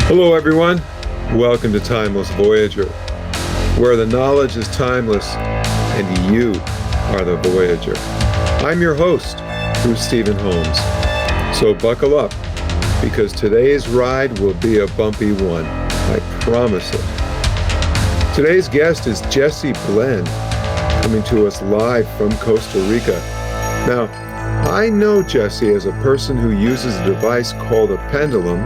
Hello everyone, welcome to Timeless Voyager, where the knowledge is timeless and you are the Voyager. I'm your host, Bruce Stephen Holms. So buckle up, because today's ride will be a bumpy one, I promise it. Today's guest is Blenn, coming to us live from Costa Rica. Now, I know Jesse as a person who uses a device called a pendulum.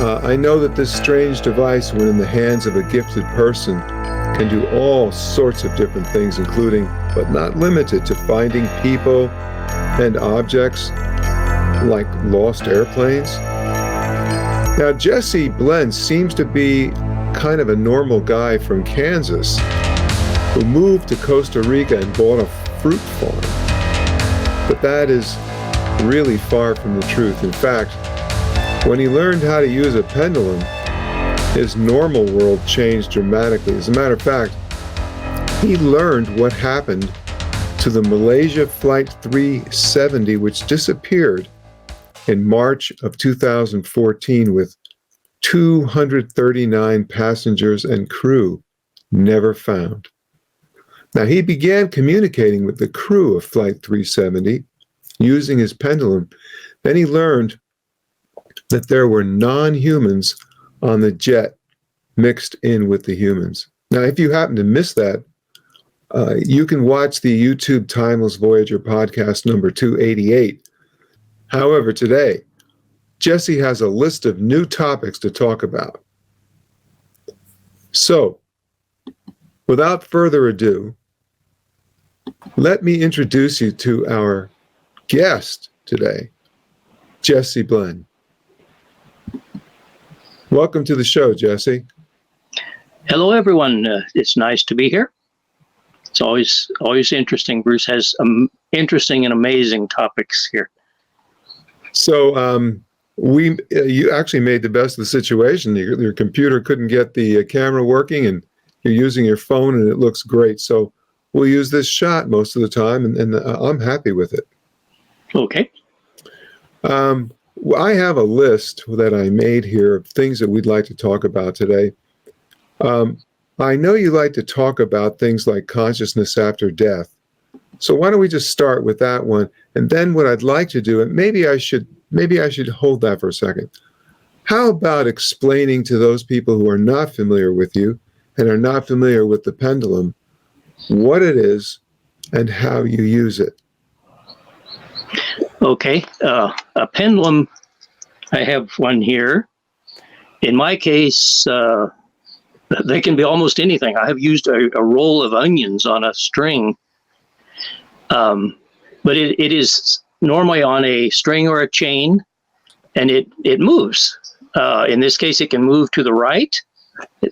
I know that this strange device, when in the hands of a gifted person, can do all sorts of different things, including, but not limited to, finding people and objects like lost airplanes. Now, Jesse Blenn seems to be kind of a normal guy from Kansas who moved to Costa Rica and bought a fruit farm. But that is really far from the truth. In fact, when he learned how to use a pendulum, his normal world changed dramatically. As a matter of fact, he learned what happened to the Malaysia Flight 370, which disappeared in March of 2014 with 239 passengers and crew never found. Now, he began communicating with the crew of Flight 370 using his pendulum. Then he learned that there were non-humans on the jet mixed in with the humans. Now, if you happen to miss that, you can watch the YouTube Timeless Voyager podcast number 288. However, today, Jesse has a list of new topics to talk about. So, without further ado, let me introduce you to our guest today, Jesse Blenn. Welcome to the show, Jesse. Hello, everyone. It's nice to be here. It's always interesting. Bruce has interesting and amazing topics here. So you actually made the best of the situation. Your computer couldn't get the camera working, and you're using your phone, and it looks great. So we'll use this shot most of the time, and I'm happy with it. Okay. I have a list that I made here of things that we'd like to talk about today. I know you like to talk about things like consciousness after death. So why don't we just start with that one? And then what I'd like to do, and maybe I should hold that for a second. How about explaining to those people who are not familiar with you and are not familiar with the pendulum, what it is and how you use it? Okay. A pendulum, I have one here. In my case, they can be almost anything. I have used a roll of onions on a string, but it is normally on a string or a chain, and it moves. In this case, it can move to the right.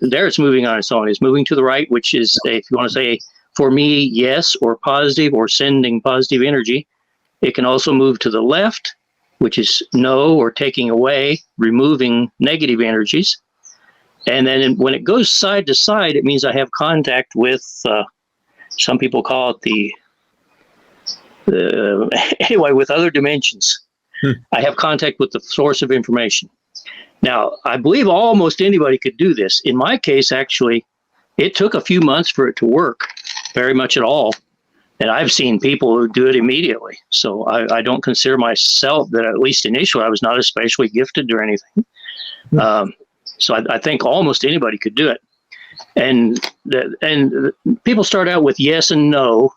There it's moving on its own. It's moving to the right, which is, if you want to say, for me, yes, or positive, or sending positive energy. It can also move to the left, which is no, or taking away, removing negative energies. And then when it goes side to side, it means I have contact with, some people call it anyway, with other dimensions. I have contact with the source of information. Now, I believe almost anybody could do this. In my case, actually, it took a few months for it to work, very much at all. And I've seen people who do it immediately. So I don't consider myself that, at least initially, I was not especially gifted or anything. So I think almost anybody could do it. And people start out with yes and no.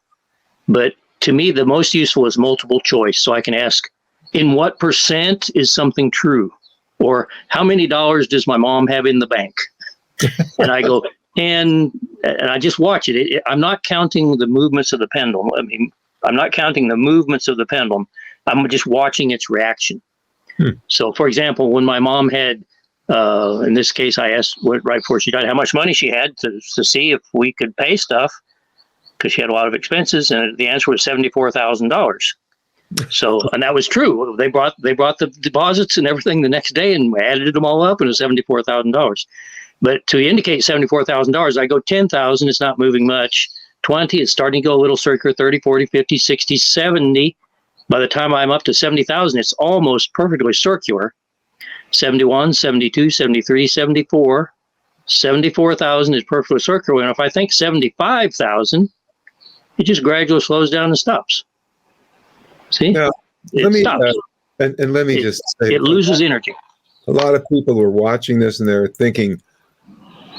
But to me, the most useful is multiple choice. So I can ask, in what % is something true? Or how many dollars does my mom have in the bank? And I go, and I just watch it. I'm not counting the movements of the pendulum. I mean, I'm not counting the movements of the pendulum. I'm just watching its reaction. So, for example, when my mom had, in this case, I asked right before she died how much money she had to see if we could pay stuff, because she had a lot of expenses, and the answer was $74,000. So, and that was true. They brought the deposits and everything the next day, and added them all up, and it was $74,000. But to indicate $74,000, I go 10,000, it's not moving much. 20, it's starting to go a little circular. 30, 40, 50, 60, 70. By the time I'm up to 70,000, it's almost perfectly circular. 71, 72, 73, 74. 74,000 is perfectly circular. And if I think 75,000, it just gradually slows down and stops. See? Now, It stops. and let me just say, it loses energy. A lot of people are watching this and they're thinking,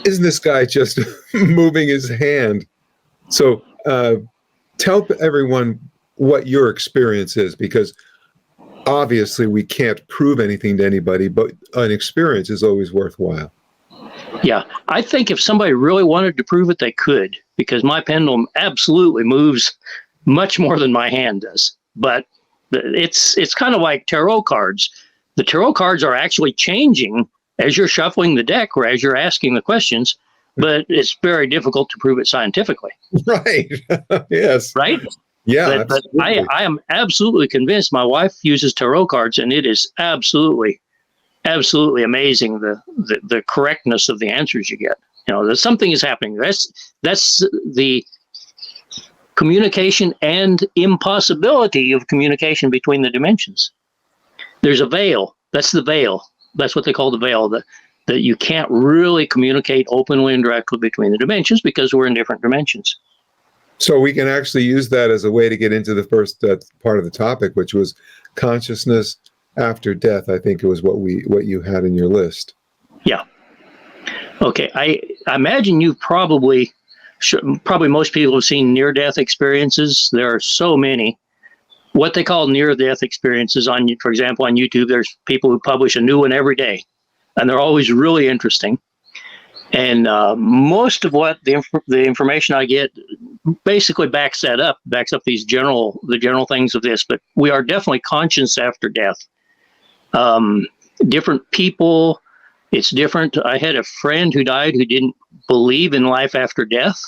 isn't this guy just moving his hand? So tell everyone what your experience is, because obviously we can't prove anything to anybody, but an experience is always worthwhile. Yeah, I think if somebody really wanted to prove it, they could, because my pendulum absolutely moves much more than my hand does. But it's kind of like tarot cards. The tarot cards are actually changing as you're shuffling the deck or as you're asking the questions, but it's very difficult to prove it scientifically. Right. Yes. Right? Yeah. But I am absolutely convinced. My wife uses tarot cards, and it is absolutely amazing the correctness of the answers you get. You know, that something is happening. That's the communication and impossibility of communication between the dimensions. There's a veil. That's the veil. That's what they call the veil, that you can't really communicate openly and directly between the dimensions because we're in different dimensions. So we can actually use that as a way to get into the first part of the topic, which was consciousness after death. I think it was what you had in your list. Yeah. Okay. I imagine you've probably most people have seen near-death experiences. There are so many. What they call near-death experiences, for example, on YouTube, there's people who publish a new one every day, and they're always really interesting. And most of what the information I get basically backs up the general things of this. But we are definitely conscious after death. Different people, it's different. I had a friend who died who didn't believe in life after death.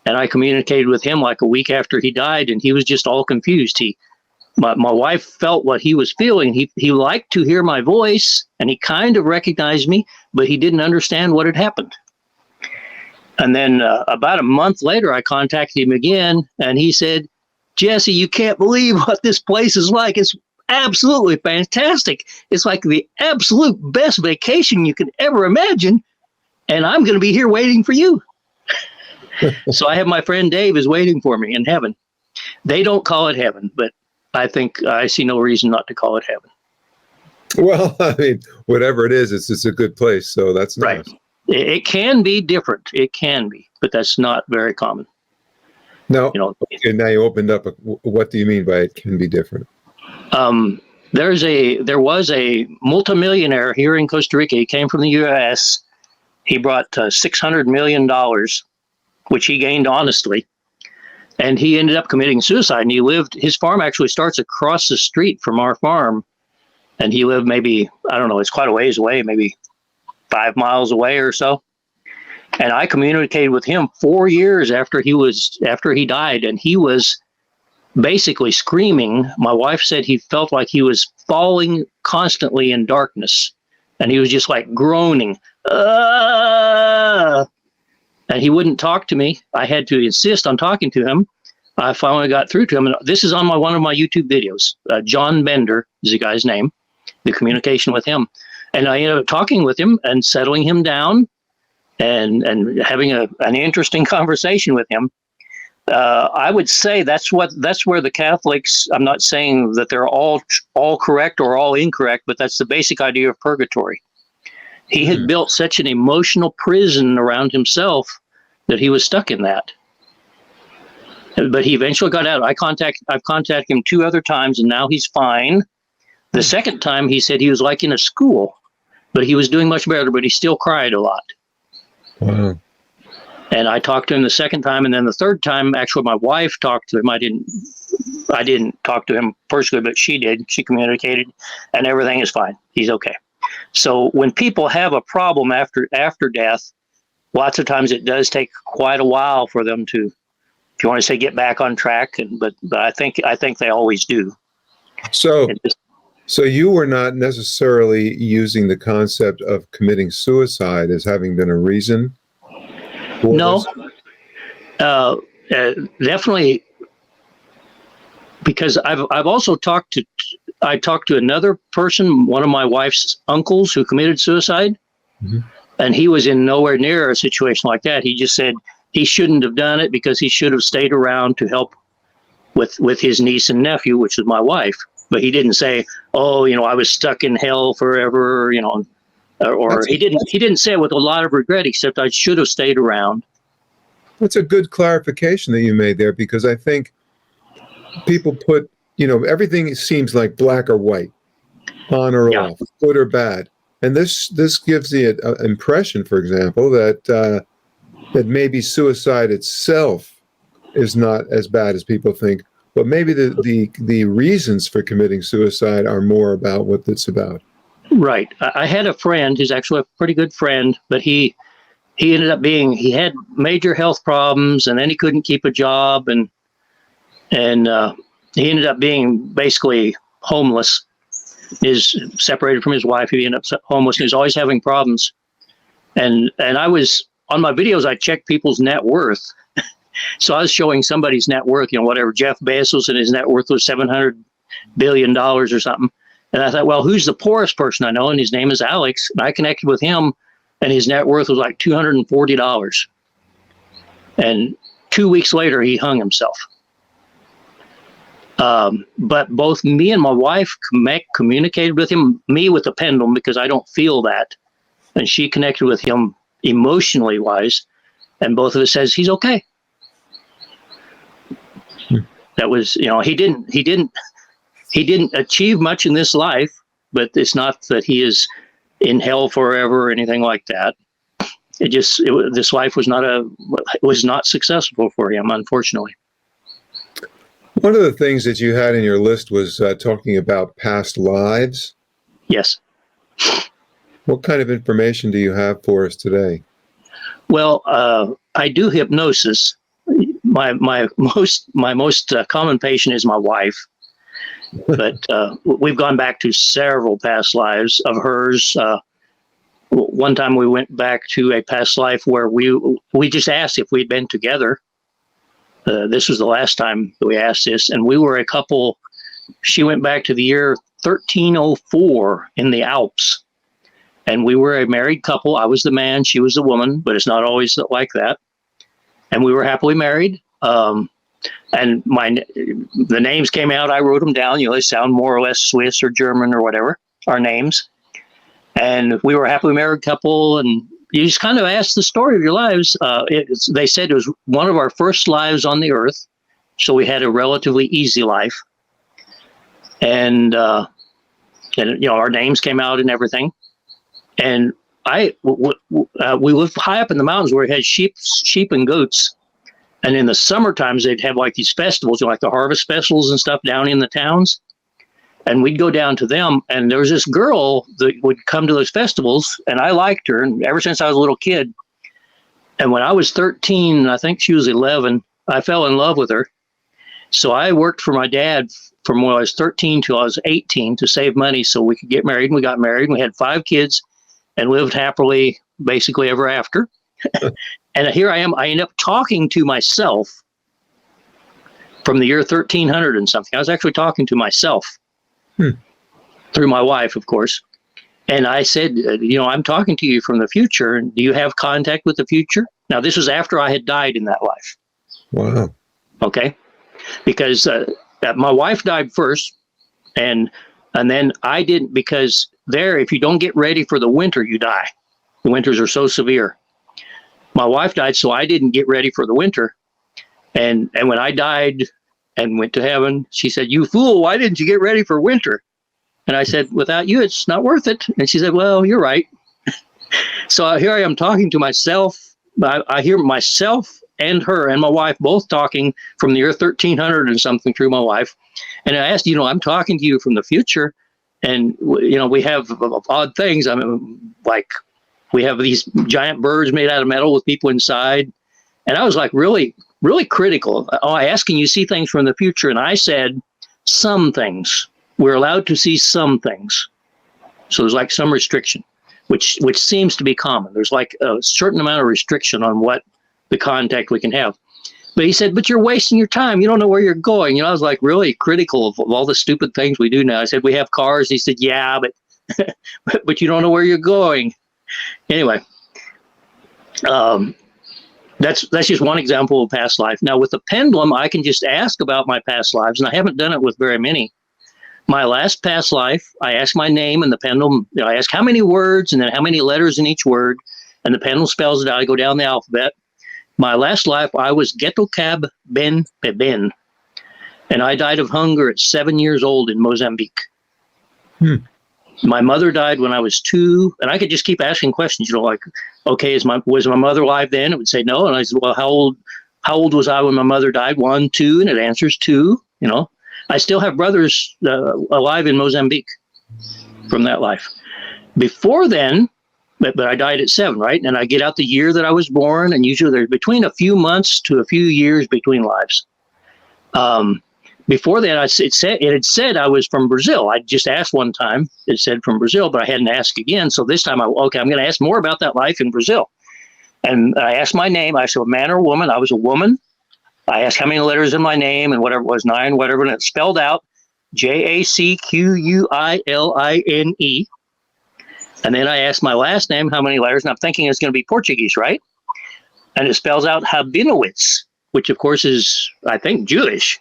And I communicated with him like a week after he died, and he was just all confused. My wife felt what he was feeling. He liked to hear my voice, and he kind of recognized me, but he didn't understand what had happened. And then about a month later, I contacted him again, and he said, "Jesse, you can't believe what this place is like. It's absolutely fantastic. It's like the absolute best vacation you could ever imagine, and I'm going to be here waiting for you." So I have my friend Dave is waiting for me in heaven. They don't call it heaven, but I think I see no reason not to call it heaven. Well, I mean, whatever it is, it's a good place. So that's nice. Right. It can be different. It can be, but that's not very common. Now, now you opened up. What do you mean by it can be different? There was a multimillionaire here in Costa Rica. He came from the U.S. He brought $600 million, which he gained honestly. And he ended up committing suicide. And his farm actually starts across the street from our farm. And he lived maybe, I don't know, it's quite a ways away, maybe 5 miles away or so. And I communicated with him 4 years after he died. And he was basically screaming. My wife said he felt like he was falling constantly in darkness. And he was just like groaning. And he wouldn't talk to me. I had to insist on talking to him. I finally got through to him. And this is on one of my YouTube videos. John Bender is the guy's name, the communication with him. And I ended up talking with him and settling him down and having an interesting conversation with him. I would say that's where the Catholics, I'm not saying that they're all correct or all incorrect, but that's the basic idea of purgatory. He had built such an emotional prison around himself that he was stuck in that. But he eventually got out. I've contacted him 2 other times, and now he's fine. The second time, he said he was like in a school, but he was doing much better, but he still cried a lot. Wow. And I talked to him the second time, and then the third time, actually, my wife talked to him. I didn't talk to him personally, but she did. She communicated, and everything is fine. He's okay. So when people have a problem after death, lots of times it does take quite a while for them to, if you want to say, get back on track. But I think they always do. So you were not necessarily using the concept of committing suicide as having been a reason? No, definitely, because I've also talked to I talked to another person, one of my wife's uncles, who committed suicide, and he was in nowhere near a situation like that. He just said he shouldn't have done it because he should have stayed around to help with his niece and nephew, which is my wife. But he didn't say, "Oh, I was stuck in hell forever," or he didn't say it with a lot of regret, except I should have stayed around. That's a good clarification that you made there, because I think people put, everything seems like black or white, on or off, good or bad. And this gives the impression, for example, that maybe suicide itself is not as bad as people think, but maybe the reasons for committing suicide are more about what it's about. Right. I had a friend who's actually a pretty good friend, but he ended up he had major health problems, and then he couldn't keep a job, and he ended up being basically homeless. Is separated from his wife. He ended up homeless, and he was always having problems. And I was on my videos, I checked people's net worth. So I was showing somebody's net worth, whatever Jeff Bezos, and his net worth was $700 billion or something. And I thought, well, who's the poorest person I know? And his name is Alex. And I connected with him, and his net worth was like $240. And 2 weeks later, he hung himself. But both me and my wife communicated with him, me with the pendulum, because I don't feel that. And she connected with him emotionally wise. And both of us says he's okay. That was, he didn't achieve much in this life, but it's not that he is in hell forever or anything like that. This life was not successful for him, unfortunately. One of the things that you had in your list was talking about past lives. Yes. What kind of information do you have for us today? Well, I do hypnosis. My most common patient is my wife, but we've gone back to several past lives of hers. One time we went back to a past life where we just asked if we'd been together. This was the last time that we asked this, and we were a couple. She went back to the year 1304 in the Alps, and we were a married couple. I was the man, she was the woman, but it's not always like that. And we were happily married. And the names came out. I wrote them down. They sound more or less Swiss or German or whatever, our names. And we were a happily married couple, and you just kind of ask the story of your lives. They said it was one of our first lives on the earth, so we had a relatively easy life. And our names came out and everything. And we lived high up in the mountains where we had sheep and goats. And in the summer times, they'd have like these festivals, like the harvest festivals and stuff down in the towns. And we'd go down to them, and there was this girl that would come to those festivals, and I liked her, and ever since I was a little kid. And when I was 13, I think she was 11, I fell in love with her. So I worked for my dad from when I was 13 till I was 18 to save money so we could get married. And we got married, and we had 5 kids and lived happily, basically ever after. And here I am, I end up talking to myself from the year 1300 and something. I was actually talking to myself. Through my wife, of course. And I said, I'm talking to you from the future. And do you have contact with the future? Now, this was after I had died in that life. Wow. Okay. Because my wife died first. And then I didn't, because if you don't get ready for the winter, you die. The winters are so severe. My wife died, so I didn't get ready for the winter. And when I died and went to heaven, she said, "You fool, why didn't you get ready for winter?" And I said, "Without you, it's not worth it." And she said, "Well, you're right." So here I am talking to myself. I hear myself and her and my wife both talking from the year 1300 and something through my wife. And I asked, I'm talking to you from the future. And, we have odd things. I mean, like we have these giant birds made out of metal with people inside. And I was like, really critical. I asked, can you see things from the future? And I said, some things. We're allowed to see some things. So there's like some restriction, which seems to be common. There's like a certain amount of restriction on what the contact we can have. But he said, but you're wasting your time. You don't know where you're going. I was like really critical of all the stupid things we do now. I said, we have cars. He said, yeah, but but you don't know where you're going. Anyway, that's just one example of past life. Now with the pendulum, I can just ask about my past lives, and I haven't done it with very many. My last past life, I ask my name, and the pendulum, I ask how many words and then how many letters in each word, and the pendulum spells it out. I go down the alphabet. My last life, I was Getokab Ben Beben, and I died of hunger at 7 years old in Mozambique. My mother died when I was 2, and I could just keep asking questions, like, okay, was my mother alive then? It would say no, and I said, well, how old was I when my mother died? 1, 2, and it answers 2. I still have brothers alive in Mozambique from that life. Before then, but I died at 7, right? And I get out the year that I was born, and usually there's between a few months to a few years between lives. Before that, it had said I was from Brazil. I just asked one time. It said from Brazil, but I hadn't asked again. So this time, I'm going to ask more about that life in Brazil. And I asked my name. I said, a man or woman. I was a woman. I asked how many letters in my name, and whatever it was, 9, whatever, and it spelled out Jacquuiline. And then I asked my last name, how many letters, and I'm thinking it's going to be Portuguese, right? And it spells out Rabinowitz, which of course is, I think, Jewish.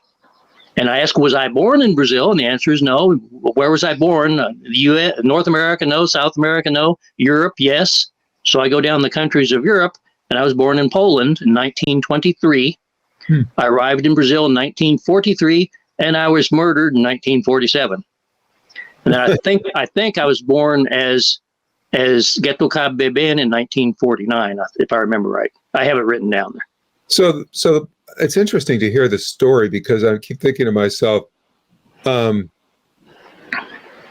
And I asked, was I born in Brazil? And the answer is no. Where was I born? US, North America, no. South America, no. Europe, yes. So I go down the countries of Europe, and I was born in Poland in 1923. I arrived in Brazil in 1943, and I was murdered in 1947. And then I think I was born as Getokab Beben in 1949, if I remember right. I have it written down there. So it's interesting to hear this story, because I keep thinking to myself, so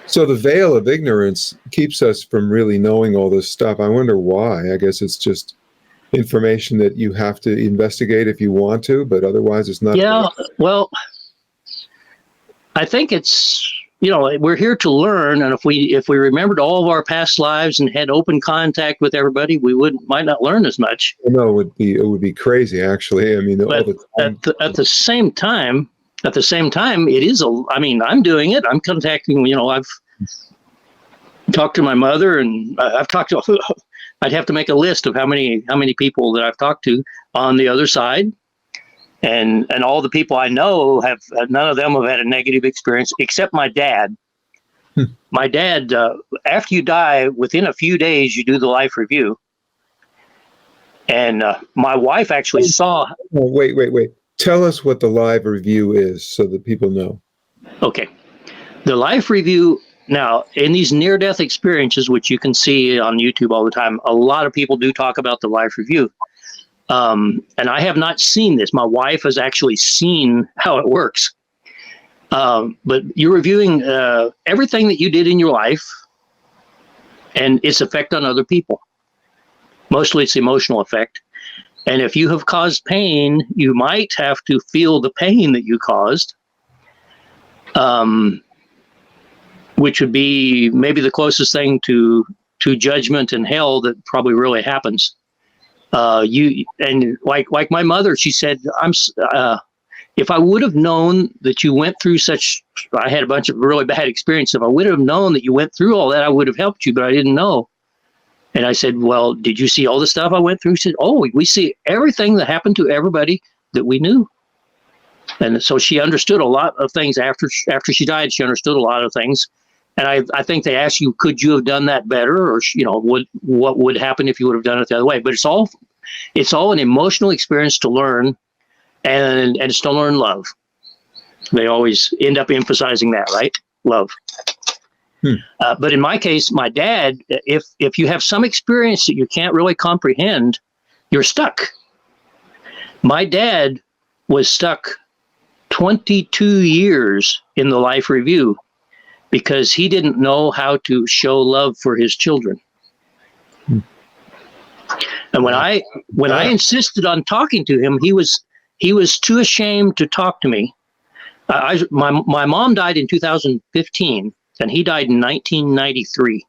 the veil of ignorance keeps us from really knowing all this stuff. I wonder why. I guess it's just information that you have to investigate if you want to, but otherwise it's not. Yeah, well, I think it's, we're here to learn, and if we remembered all of our past lives and had open contact with everybody, we might not learn as much. No, it would be crazy, actually. I mean, but at the same time, it is I'm doing it. I'm contacting. I've talked to my mother, and I've talked to. I'd have to make a list of how many people that I've talked to on the other side. And all the people I know none of them have had a negative experience except my dad. My dad, after you die, within a few days, you do the life review. And my wife actually saw. Oh, wait. Tell us what the live review is so that people know. Okay. The life review. Now, in these near-death experiences, which you can see on YouTube all the time, a lot of people do talk about the life review. And I have not seen this. My wife has actually seen how it works. But you're reviewing everything that you did in your life and its effect on other people. Mostly it's emotional effect. And if you have caused pain, you might have to feel the pain that you caused. Which would be maybe the closest thing to judgment and hell that probably really happens. Like my mother, she said, if I would have known that you went through I had a bunch of really bad experiences. If I would have known that you went through all that, I would have helped you, but I didn't know. And I said, well, did you see all the stuff I went through? She said, oh, we see everything that happened to everybody that we knew. And so she understood a lot of things after she died. She understood a lot of things. And I think they asked you, could you have done that better? Or, what would happen if you would have done it the other way? But it's all an emotional experience to learn, and it's to learn love. They always end up emphasizing that, right? Love. But in my case, my dad, if you have some experience that you can't really comprehend, you're stuck. My dad was stuck 22 years in the life review because he didn't know how to show love for his children. And when I insisted on talking to him, he was too ashamed to talk to me. My mom died in 2015, and he died in 1993.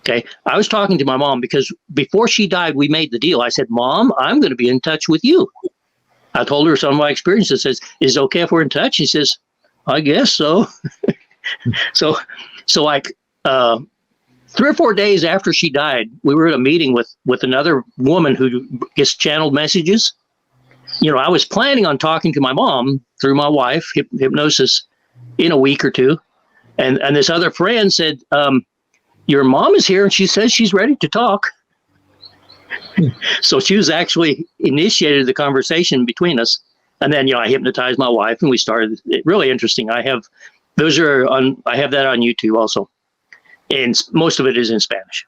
Okay, I was talking to my mom because before she died, we made the deal. I said, Mom, I'm going to be in touch with you. I told her some of my experiences. Says, "Is it okay if we're in touch?" She says, "I guess so." so, so like 3 or 4 days after she died, we were at a meeting with another woman who gets channeled messages. I was planning on talking to my mom through my wife, hypnosis, in a week or two. And this other friend said, your mom is here and she says she's ready to talk. So she was actually initiated the conversation between us. And then, I hypnotized my wife and we started. Really interesting. I have that on YouTube also. And most of it is in Spanish.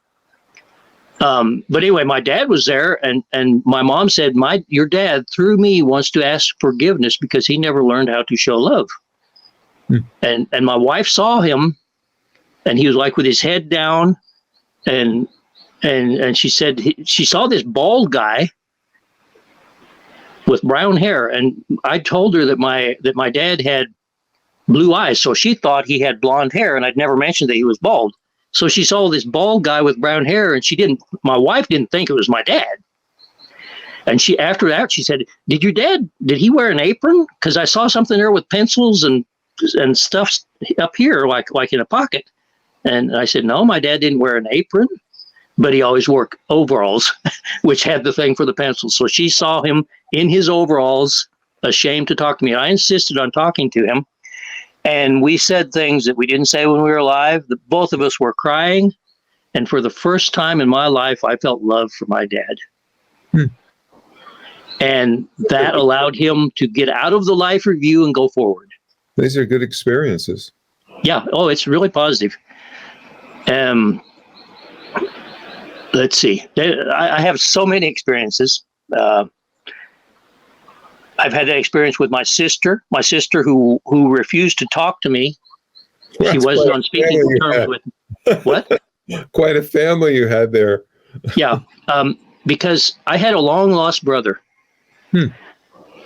But anyway, my dad was there, and my mom said, your dad, through me, wants to ask forgiveness because he never learned how to show love. And my wife saw him, and he was like with his head down, and she said she saw this bald guy with brown hair, and I told her that my dad had blue eyes, so she thought he had blonde hair, and I'd never mentioned that he was bald. So she saw this bald guy with brown hair, and my wife didn't think it was my dad. And after that, she said, did he wear an apron? Because I saw something there with pencils and stuff up here, like in a pocket. And I said, no, my dad didn't wear an apron, but he always wore overalls, which had the thing for the pencils. So she saw him in his overalls, ashamed to talk to me. I insisted on talking to him. And we said things that we didn't say when we were alive. Both of us were crying. And for the first time in my life, I felt love for my dad. And that allowed him to get out of the life review and go forward. These are good experiences. Yeah. Oh, it's really positive. Let's see. I have so many experiences. I've had that experience with my sister who refused to talk to me. She wasn't on speaking terms with me. What? Quite a family you had there. Yeah, because I had a long lost brother.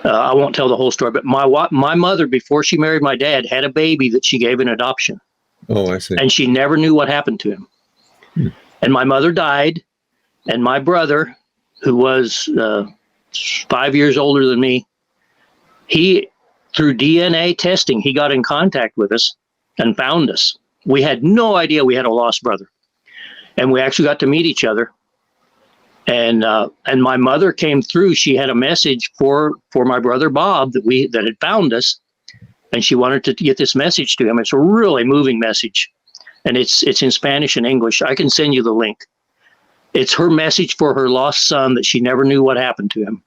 I won't tell the whole story, but my mother, before she married my dad, had a baby that she gave in adoption. Oh, I see. And she never knew what happened to him. And my mother died, and my brother, who was 5 years older than me, he, through DNA testing, he got in contact with us and found us. We had no idea we had a lost brother. And we actually got to meet each other. And my mother came through. She had a message for my brother Bob that had found us, and she wanted to get this message to him. It's a really moving message, and it's in Spanish and English. I can send you the link. It's her message for her lost son that she never knew what happened to him.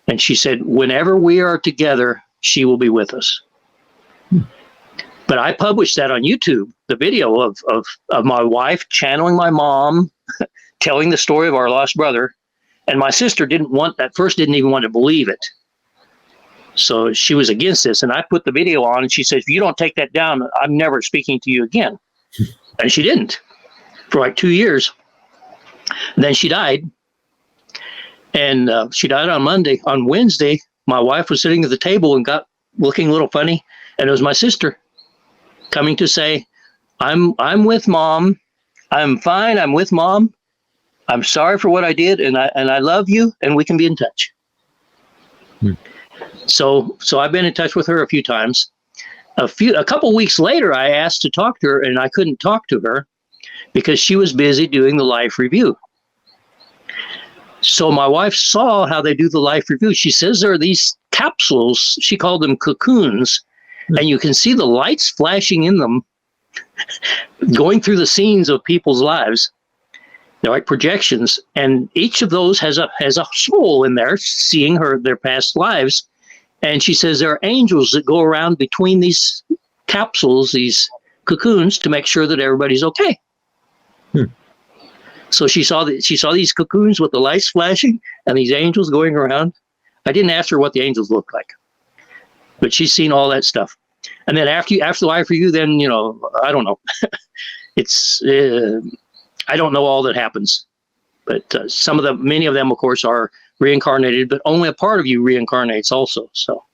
And she said, whenever we are together, she will be with us. But I published that on YouTube, the video of my wife channeling my mom, telling the story of our lost brother. And my sister didn't even want to believe it. So she was against this. And I put the video on, and she said, if you don't take that down, I'm never speaking to you again. And she didn't for like 2 years. And then she died. And she died on Monday. On Wednesday, my wife was sitting at the table and got looking a little funny. And it was my sister coming to say, I'm with mom. I'm fine. I'm with mom. I'm sorry for what I did. And I love you. And we can be in touch. So I've been in touch with her a few times. A couple weeks later, I asked to talk to her, and I couldn't talk to her because she was busy doing the life review. So my wife saw how they do the life review. She says there are these capsules, she called them cocoons, and you can see the lights flashing in them going through the scenes of people's lives. They're like projections, and each of those has a soul in there seeing their past lives. And she says there are angels that go around between these capsules, these cocoons, to make sure that everybody's okay. So she saw these cocoons with the lights flashing and these angels going around. I didn't ask her what the angels look like, but she's seen all that stuff. And then after life review, then I don't know. It's I don't know all that happens, but many of them, of course, are reincarnated, but only a part of you reincarnates also. So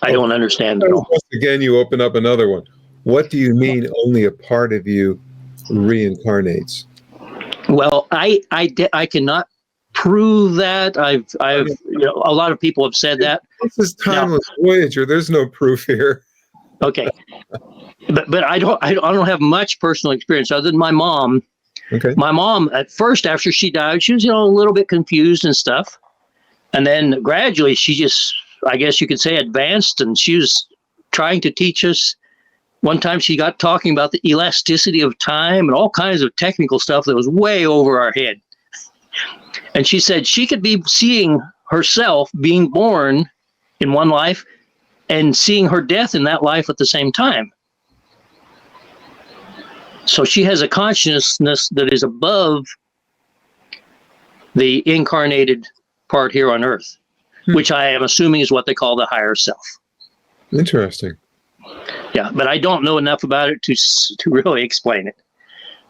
I don't understand it all. Again, you open up another one. What do you mean only a part of you reincarnates? Well, I cannot prove that. A lot of people have said that. This is Timeless Voyager. There's no proof here. Okay, but I don't have much personal experience other than my mom. Okay. My mom, at first, after she died, she was a little bit confused and stuff, and then gradually she just, I guess you could say, advanced, and she was trying to teach us. One time she got talking about the elasticity of time and all kinds of technical stuff that was way over our head. And she said she could be seeing herself being born in one life and seeing her death in that life at the same time. So she has a consciousness that is above the incarnated part here on Earth, which I am assuming is what they call the higher self. Interesting. Yeah, but I don't know enough about it to really explain it.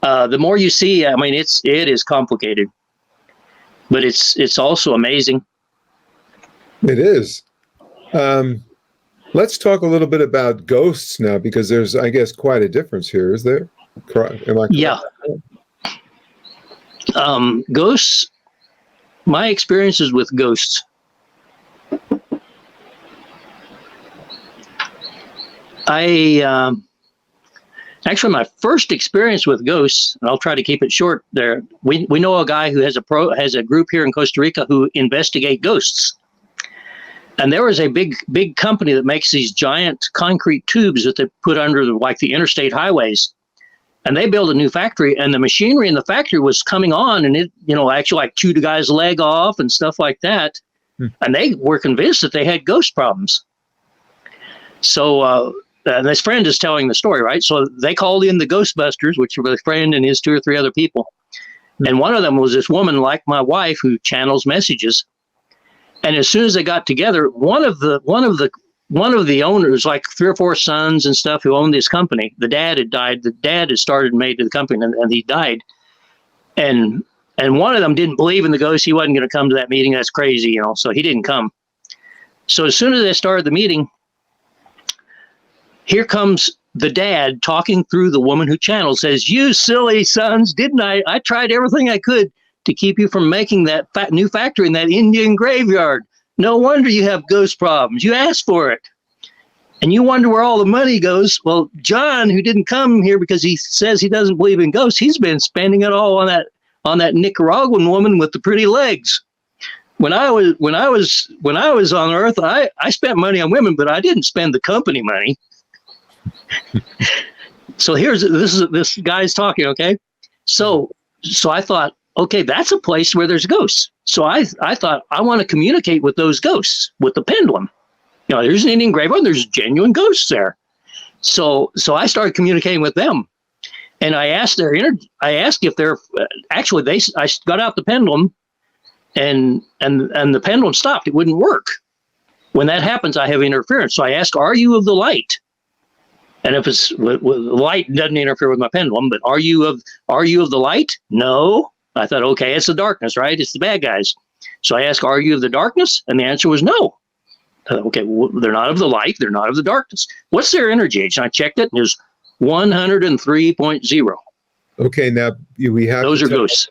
The more you see, I mean, it is complicated, but it's also amazing. It is. Let's talk a little bit about ghosts now, because there's, I guess, quite a difference here. Is there? Am I correct? Yeah. Ghosts. My experiences with ghosts. Actually, my first experience with ghosts, and I'll try to keep it short there. We know a guy who has a group here in Costa Rica who investigate ghosts. And there was a big company that makes these giant concrete tubes that they put under the interstate highways. And they built a new factory, and the machinery in the factory was coming on, and it, actually like chewed a guy's leg off and stuff like that. And they were convinced that they had ghost problems. So, and this friend is telling the story, right? So they called in the Ghostbusters, which were the friend and his 2 or 3 other people. And one of them was this woman like my wife who channels messages. And as soon as they got together, one of the owners, like 3 or 4 sons and stuff who owned this company, the dad had died. The dad had started and made the company, and he died. And one of them didn't believe in the ghost. He wasn't going to come to that meeting. That's crazy, so he didn't come. So as soon as they started the meeting, here comes the dad talking through the woman who channels, says, "You silly sons, didn't I? I tried everything I could to keep you from making that new factory in that Indian graveyard. No wonder you have ghost problems. You asked for it. And you wonder where all the money goes. Well, John, who didn't come here because he says he doesn't believe in ghosts, he's been spending it all on that Nicaraguan woman with the pretty legs. When I was on Earth, I spent money on women, but I didn't spend the company money." So this guy's talking, okay? So I thought, okay, that's a place where there's ghosts. So I thought, I want to communicate with those ghosts, with the Pendulum. There's an Indian graveyard, there's genuine ghosts there. So I started communicating with them. And I asked if they're, actually, I got out the Pendulum, and the Pendulum stopped. It wouldn't work. When that happens, I have interference. So I ask, "Are you of the light?" And if it's light, doesn't interfere with my Pendulum, but are you of the light? No. I thought, okay, it's the darkness, right? It's the bad guys. So I asked, "Are you of the darkness?" And the answer was no. Okay, well, they're not of the light. They're not of the darkness. What's their energy age? And I checked it, and it was 103.0. Okay, now those are ghosts.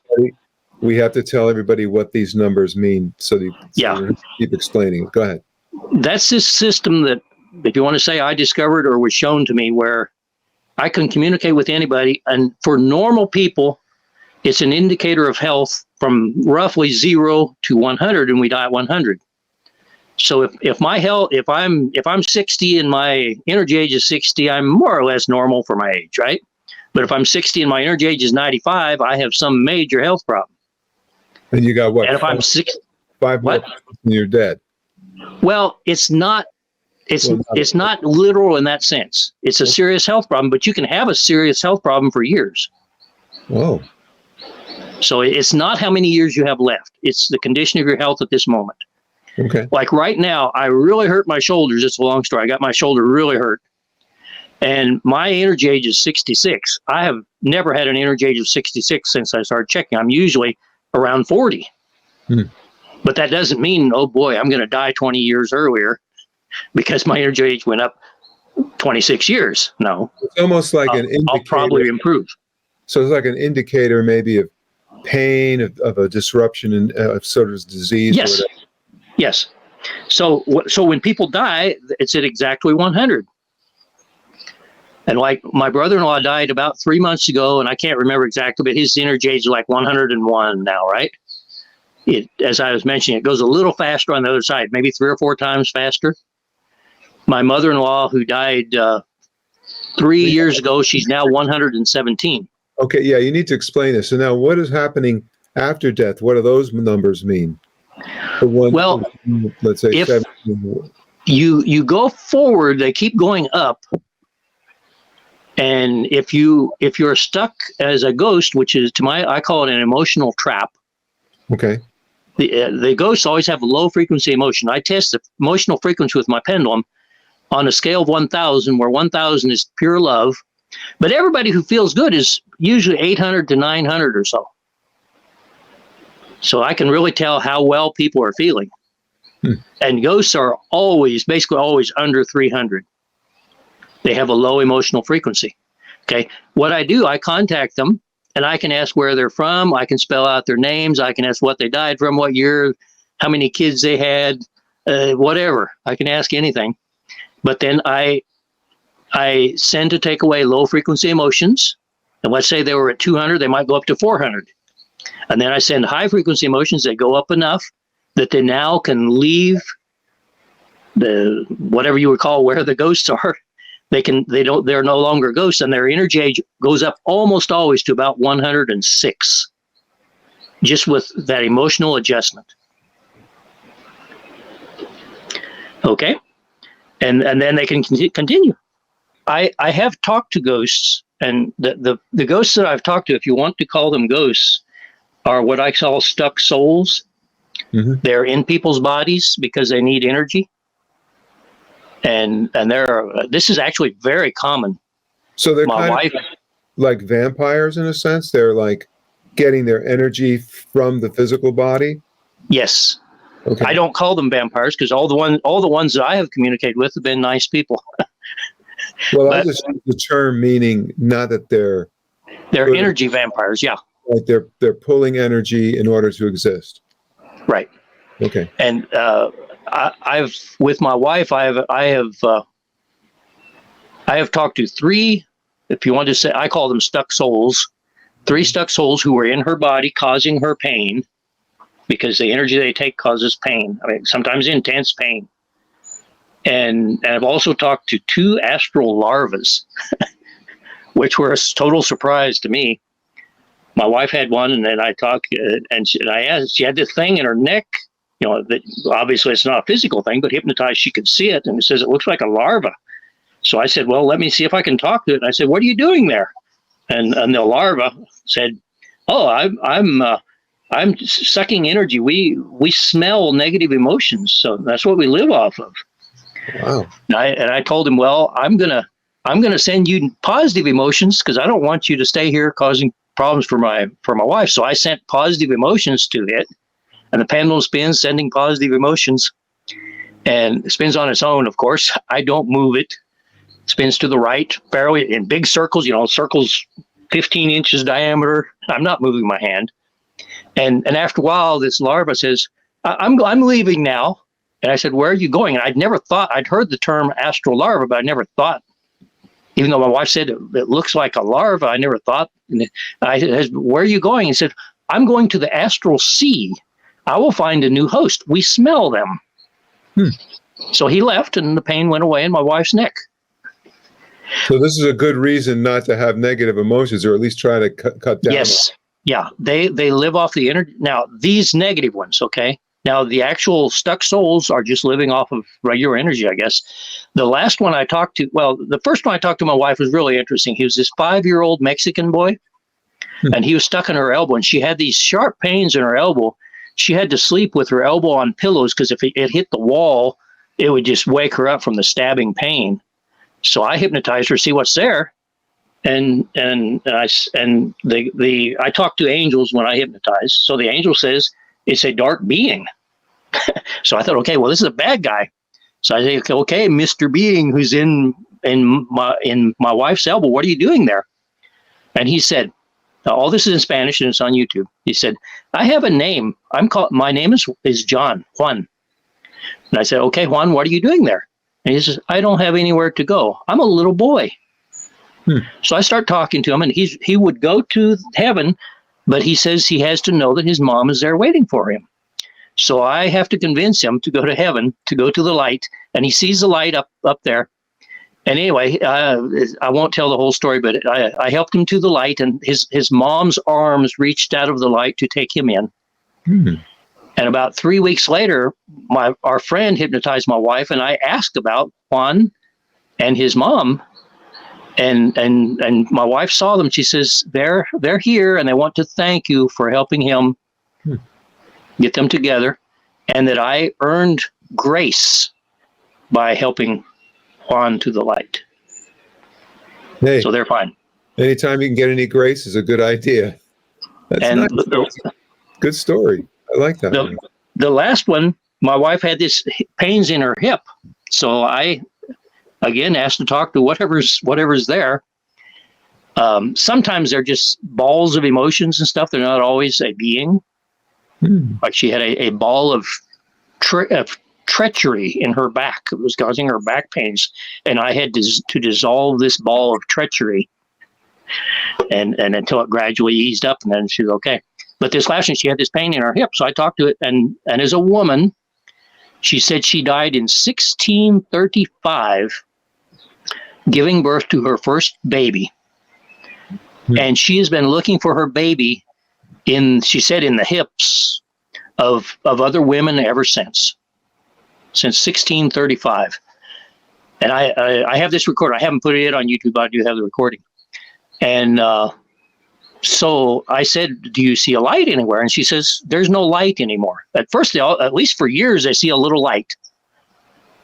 We have to tell everybody what these numbers mean, so keep explaining. Go ahead. That's this system that, if you want to say I discovered or was shown to me, where I can communicate with anybody. And for normal people, it's an indicator of health from roughly 0 to 100, and we die at 100. So if I'm 60 and my energy age is 60, I'm more or less normal for my age, right? But if I'm 60 and my energy age is 95, I have some major health problem. And you got what? And if I'm 6, 5 what? And you're dead. Well, it's not literal in that sense. It's a serious health problem, but you can have a serious health problem for years. Whoa. So it's not how many years you have left. It's the condition of your health at this moment. Okay. Like right now, I really hurt my shoulders. It's a long story. I got my shoulder really hurt. And my energy age is 66. I have never had an energy age of 66 since I started checking. I'm usually around 40. But that doesn't mean, oh boy, I'm going to die 20 years earlier because my energy age went up 26 years. No. It's almost like an indicator. I'll probably improve. So it's like an indicator maybe of pain, of a disruption of sort of disease. Yes. Yes. So when people die, it's at exactly 100. And like my brother-in-law died about 3 months ago, and I can't remember exactly, but his energy age is like 101 now, right? As I was mentioning, it goes a little faster on the other side, maybe 3 or 4 times faster. My mother-in-law, who died 3 years ago, she's now 117. Okay, yeah, you need to explain this. So now, what is happening after death? What do those numbers mean? Well, let's say if 17. you go forward, they keep going up. And if you're stuck as a ghost, which is I call it an emotional trap. Okay. The ghosts always have a low frequency emotion. I test the emotional frequency with my pendulum on a scale of 1,000, where 1,000 is pure love. But everybody who feels good is usually 800 to 900 or so. So I can really tell how well people are feeling. And ghosts are basically always under 300. They have a low emotional frequency. Okay. What I do, I contact them, and I can ask where they're from. I can spell out their names. I can ask what they died from, what year, how many kids they had, whatever. I can ask anything. But then I send to take away low frequency emotions. And let's say they were at 200, they might go up to 400. And then I send high frequency emotions that go up enough that they now can leave the whatever you would call where the ghosts are. They're no longer ghosts, and their energy age goes up almost always to about 106, just with that emotional adjustment. Okay. And then they can continue. I have talked to ghosts, and the ghosts that I've talked to, if you want to call them ghosts, are what I call stuck souls. Mm-hmm. They're in people's bodies because they need energy. And this is actually very common. So they're kind of like vampires in a sense. They're like getting their energy from the physical body. Yes. Okay. I don't call them vampires because all the ones that I have communicated with have been nice people. Well, I just use the term meaning not that they're energy vampires. Yeah. Like they're pulling energy in order to exist. Right. Okay. And I've with my wife, I have talked to 3, if you want to say, I call them stuck souls, 3 stuck souls who were in her body causing her pain, because the energy they take causes pain. I mean, sometimes intense pain. And I've also talked to 2 astral larvas, which were a total surprise to me. My wife had one, and then I talked, and I asked, she had this thing in her neck, that obviously it's not a physical thing, but hypnotized, she could see it, and it says it looks like a larva. So I said, well, let me see if I can talk to it. And I said, what are you doing there? And the larva said, oh, I'm sucking energy. We smell negative emotions, so that's what we live off of. Wow. And I told him, well, I'm gonna send you positive emotions because I don't want you to stay here causing problems for my wife. So I sent positive emotions to it, and the pendulum spins, sending positive emotions, and it spins on its own. Of course, I don't move it. It spins to the right, fairly in big circles. Circles 15 inches diameter. I'm not moving my hand. And after a while, this larva says, I'm leaving now. And I said, where are you going? And I'd heard the term astral larva, but I never thought, even though my wife said it looks like a larva, I never thought. And I said, where are you going? He said, I'm going to the astral sea. I will find a new host. We smell them. So he left, and the pain went away in my wife's neck. So this is a good reason not to have negative emotions, or at least try to cut down. Yes. Yeah. They live off the energy. Now, these negative ones, okay? Now, the actual stuck souls are just living off of regular energy, I guess. The last one I talked to, the first one I talked to my wife was really interesting. He was this 5-year-old Mexican boy, and he was stuck in her elbow, and she had these sharp pains in her elbow. She had to sleep with her elbow on pillows because if it hit the wall, it would just wake her up from the stabbing pain. So I hypnotized her, see what's there. And I talk to angels when I hypnotize. So the angel says it's a dark being. So I thought, okay, well, this is a bad guy. So I say, okay, Mr. Being who's in my wife's elbow, what are you doing there? And he said, Now, all this is in Spanish and it's on YouTube. He said, I have a name. My name is Juan. And I said, okay, Juan, what are you doing there? And he says, I don't have anywhere to go. I'm a little boy. So I start talking to him, and he would go to heaven, but he says he has to know that his mom is there waiting for him. So I have to convince him to go to heaven, to go to the light, and he sees the light up there. And anyway, I won't tell the whole story, but I helped him to the light, and his mom's arms reached out of the light to take him in. And about 3 weeks later, our friend hypnotized my wife, and I asked about Juan and his mom. And my wife saw them. She says, they're here, and they want to thank you for helping him get them together, and that I earned grace by helping Juan to the light. Hey, so they're fine. Anytime you can get any grace is a good idea. That's nice. Good story. I like that. The last one, my wife had this pains in her hip, so I again asked to talk to whatever's there. Sometimes they're just balls of emotions and stuff. They're not always a being. Like she had a ball of treachery in her back. It was causing her back pains, and I had to dissolve this ball of treachery, and until it gradually eased up, and then she was okay. But this last one, she had this pain in her hip, so I talked to it, and as a woman, she said she died in 1635, giving birth to her first baby, and she has been looking for her baby she said in the hips of other women ever since 1635. And I have this recording. I haven't put it on YouTube, but I do have the recording. And so I said, do you see a light anywhere? And she says, there's no light anymore. At first, at least for years, I see a little light.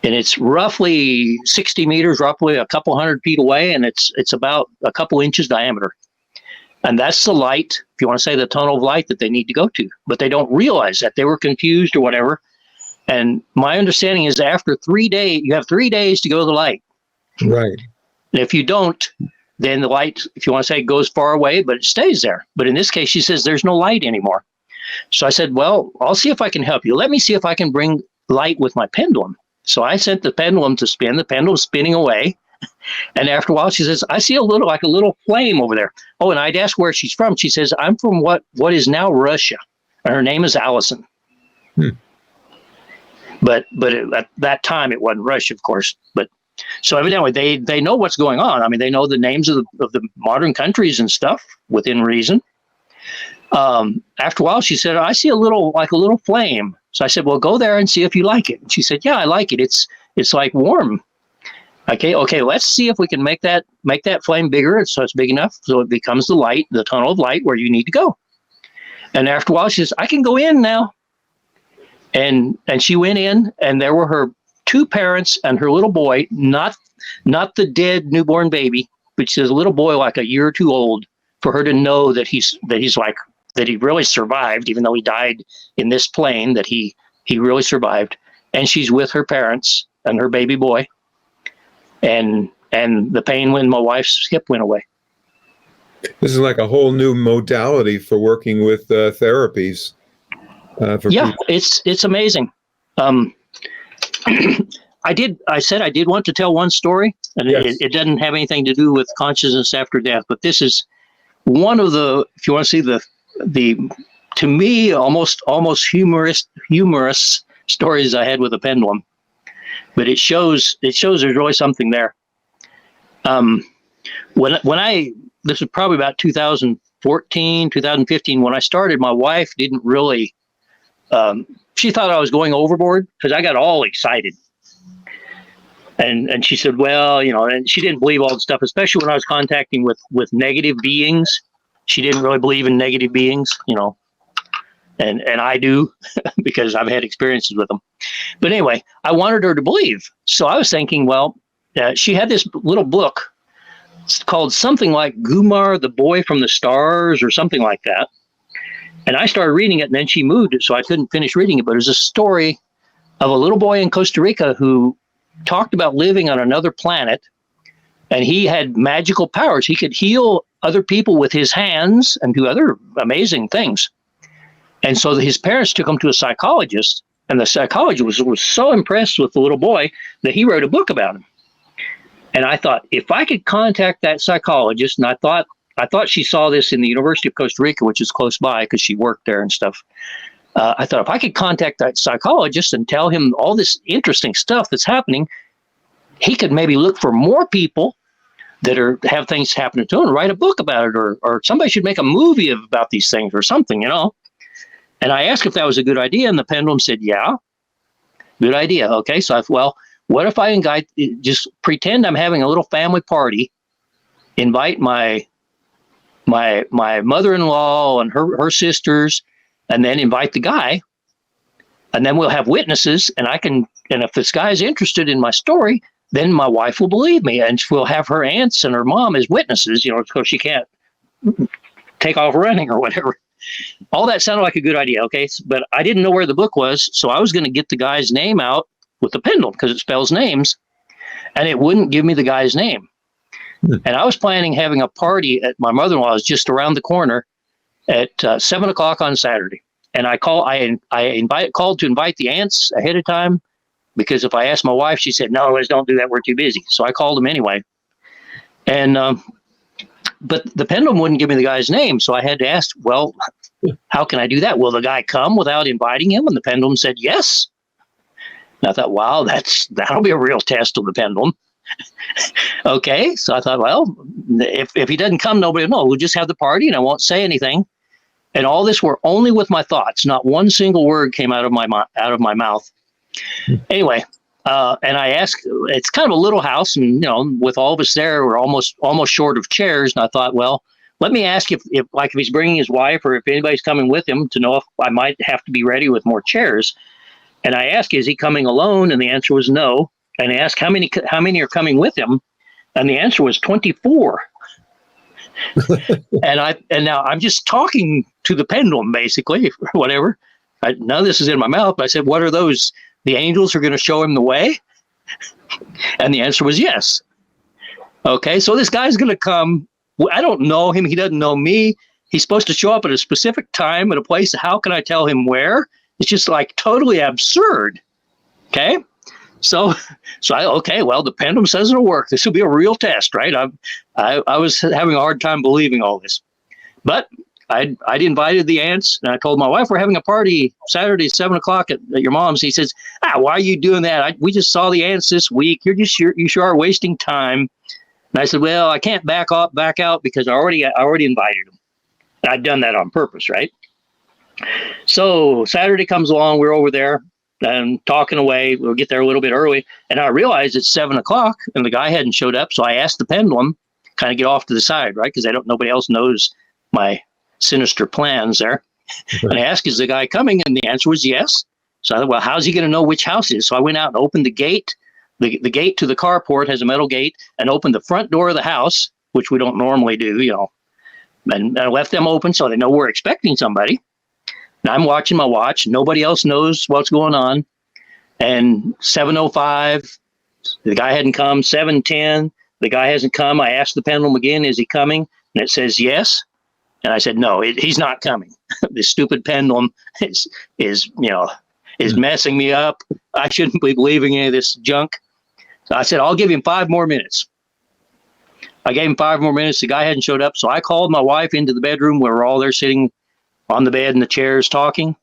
And it's roughly 60 meters, roughly a couple 100 feet away, and it's about a couple inches diameter. And that's the light, if you want to say the tunnel of light that they need to go to. But they don't realize that. They were confused or whatever. And my understanding is after 3 days, you have 3 days to go to the light. Right. And if you don't, then the light, if you want to say, goes far away, but it stays there. But in this case, she says there's no light anymore. So I said, well, I'll see if I can help you. Let me see if I can bring light with my pendulum. So I sent the pendulum to spin. The pendulum's spinning away. And after a while, she says, I see a little flame over there. Oh, and I'd ask where she's from. She says, I'm from what is now Russia. And her name is Allison. But at that time, it wasn't Russia, of course. But so evidently, they know what's going on. I mean, they know the names of the modern countries and stuff within reason. After a while, she said, I see a little flame. So I said, well, go there and see if you like it. And she said, yeah, I like it. It's like warm. Okay, let's see if we can make that flame bigger, so it's big enough so it becomes the light, the tunnel of light where you need to go. And after a while, she says, I can go in now. And she went in, and there were her two parents and her little boy, not the dead newborn baby, but she says a little boy like a year or two old, for her to know that he really survived, even though he died in this plane, that he really survived. And she's with her parents and her baby boy. And the pain when my wife's hip went away. This is like a whole new modality for working with therapies. People. It's amazing. I said I did want to tell one story, and yes. it doesn't have anything to do with consciousness after death, but this is one of the, if you want to see the to me almost humorous stories I had with a pendulum. But it shows there's really something there. This was probably about 2014, 2015, when I started, my wife didn't really, she thought I was going overboard because I got all excited. And she said, well, and she didn't believe all the stuff, especially when I was contacting with negative beings. She didn't really believe in negative beings, and I do because I've had experiences with them. But anyway, I wanted her to believe. So I was thinking, well, she had this little book. It's called something like Gumar, the Boy from the Stars, or something like that. And I started reading it, and then she moved it, so I couldn't finish reading it. But it was a story of a little boy in Costa Rica who talked about living on another planet, and he had magical powers. He could heal other people with his hands and do other amazing things. And so his parents took him to a psychologist, and the psychologist was so impressed with the little boy that he wrote a book about him. And I thought, if I could contact that psychologist, and I thought she saw this in the University of Costa Rica, which is close by because she worked there and stuff. I thought if I could contact that psychologist and tell him all this interesting stuff that's happening, he could maybe look for more people that have things happening to him and write a book about it, or somebody should make a movie about these things or something, you know. And I asked if that was a good idea, and the Pendulum said, yeah, good idea. Okay, so I thought, well, what if I just pretend I'm having a little family party, invite my mother-in-law and her sisters, and then invite the guy, and then we'll have witnesses, and if this guy is interested in my story, then my wife will believe me, and we'll have her aunts and her mom as witnesses, you know, because she can't take off running or whatever. All that sounded like a good idea, okay? But I didn't know where the book was, so I was going to get the guy's name out with the Pendulum because it spells names, and it wouldn't give me the guy's name. And I was planning having a party at my mother-in-law's just around the corner at 7 o'clock on Saturday. And I called to invite the aunts ahead of time, because if I asked my wife, she said, no, let's don't do that. We're too busy. So I called them anyway. And but the Pendulum wouldn't give me the guy's name. So I had to ask, well, how can I do that? Will the guy come without inviting him? And the Pendulum said, yes. And I thought, wow, that'll be a real test of the Pendulum. Okay. So I thought, well, if he doesn't come, nobody will know. We'll just have the party and I won't say anything. And all this were only with my thoughts. Not one single word came out of my mouth. Anyway, and I asked, it's kind of a little house, and, you know, with all of us there, we're almost short of chairs. And I thought, well, let me ask if he's bringing his wife or if anybody's coming with him to know if I might have to be ready with more chairs. And I asked, is he coming alone? And the answer was no. And I asked how many are coming with him? And the answer was 24. and now I'm just talking to the Pendulum, basically, or whatever. None of this is in my mouth, but I said, what are those? The angels are going to show him the way? And the answer was yes. Okay, so this guy's going to come. I don't know him. He doesn't know me. He's supposed to show up at a specific time at a place. How can I tell him where? It's just like totally absurd. Okay, so well, the Pendulum says it'll work. This will be a real test, right? I was having a hard time believing all this, but I'd invited the aunts, and I told my wife we're having a party Saturday at 7 o'clock at your mom's. He says, why are you doing that? We just saw the aunts this week. You sure are wasting time. And I said, well, I can't back out because I already invited them. And I'd done that on purpose, right? So Saturday comes along, we're over there and talking away. We'll get there a little bit early, and I realized it's 7 o'clock, and the guy hadn't showed up. So I asked the Pendulum, kind of get off to the side, right? Because nobody else knows my sinister plans there. And I asked, is the guy coming? And the answer was yes. So I thought, well, how's he going to know which house it is? So I went out and opened the gate. The gate to the carport has a metal gate, and opened the front door of the house, which we don't normally do, you know. And I left them open so they know we're expecting somebody. And I'm watching my watch. Nobody else knows what's going on. And 7:05, the guy hadn't come. 7:10, the guy hasn't come. I asked the Pendulum again, is he coming? And it says yes. And I said, no, he's not coming. This stupid Pendulum is messing me up. I shouldn't be believing any of this junk. So I said, I'll give him 5 more minutes. I gave him 5 more minutes. The guy hadn't showed up. So I called my wife into the bedroom where we're all there sitting on the bed in the chairs talking.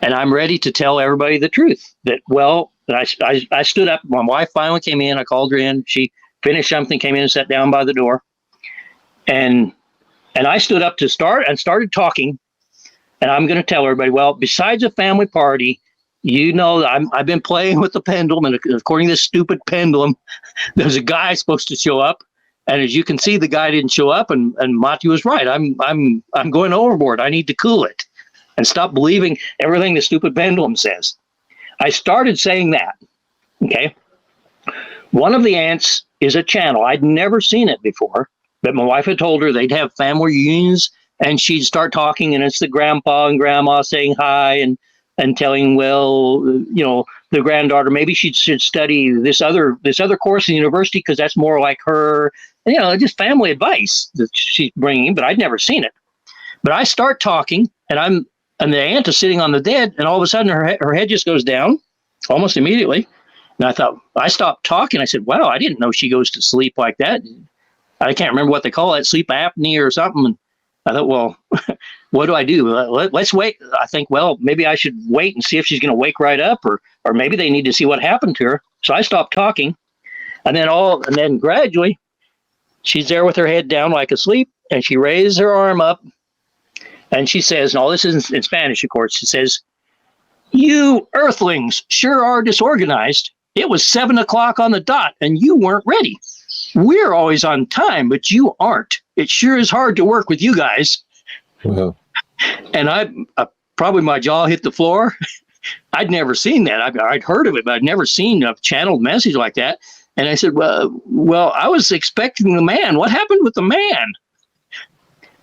And I'm ready to tell everybody the truth. I stood up. My wife finally came in. I called her in. She finished something, came in and sat down by the door. And I stood up to start and started talking. And I'm going to tell everybody, well, besides a family party, you know, I've been playing with the Pendulum. And according to this stupid Pendulum, there's a guy supposed to show up. And as you can see, the guy didn't show up. And Mati was right. I'm going overboard. I need to cool it and stop believing everything the stupid Pendulum says. I started saying that. Okay. One of the aunts is a channel. I'd never seen it before. But my wife had told her they'd have family reunions, and she'd start talking, and it's the grandpa and grandma saying hi and telling, well, you know, the granddaughter, maybe she should study this other course in university because that's more like her. Just family advice that she's bringing, but I'd never seen it. But I start talking, and the aunt is sitting on the bed, and all of a sudden her head just goes down almost immediately. And I stopped talking. I said, wow, I didn't know she goes to sleep like that. I can't remember what they call it, sleep apnea or something. And I thought, well, what do I do? Let's wait. I think, well, maybe I should wait and see if she's going to wake right up, or maybe they need to see what happened to her. So I stopped talking, and then gradually, she's there with her head down like asleep, and she raises her arm up, and she says, and all this is in Spanish, of course. She says, "You Earthlings sure are disorganized. It was 7 o'clock on the dot, and you weren't ready. We're always on time, but you aren't. It sure is hard to work with you guys." Wow. And I probably my jaw hit the floor. I'd never seen that. I'd heard of it, but I'd never seen a channeled message like that. And I said, well, I was expecting the man. What happened with the man?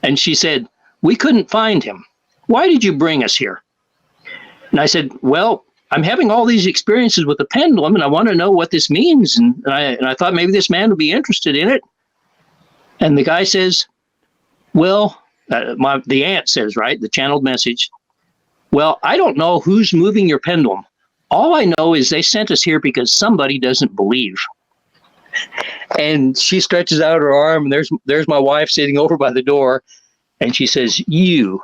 And she said, "We couldn't find him. Why did you bring us here?" And I said, "Well, I'm having all these experiences with the pendulum, and I want to know what this means. And I thought maybe this man would be interested in it." And the guy says, "Well," the aunt says, right, the channeled message, "Well, I don't know who's moving your pendulum. All I know is they sent us here because somebody doesn't believe." And she stretches out her arm, and there's my wife sitting over by the door, and she says, You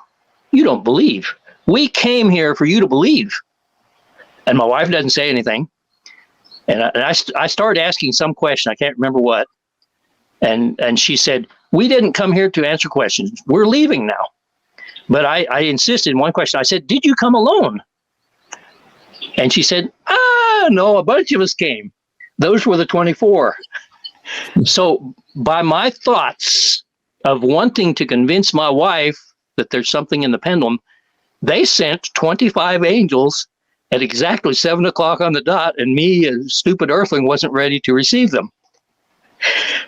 don't believe. We came here for you to believe." And my wife doesn't say anything. And I started asking some question. I can't remember what. And she said, "We didn't come here to answer questions. We're leaving now." But I insisted in one question. I said, "Did you come alone?" And she said, "No, a bunch of us came. Those were the 24. So by my thoughts of wanting to convince my wife that there's something in the pendulum, they sent 25 angels at exactly 7 o'clock on the dot, and me, a stupid earthling, wasn't ready to receive them.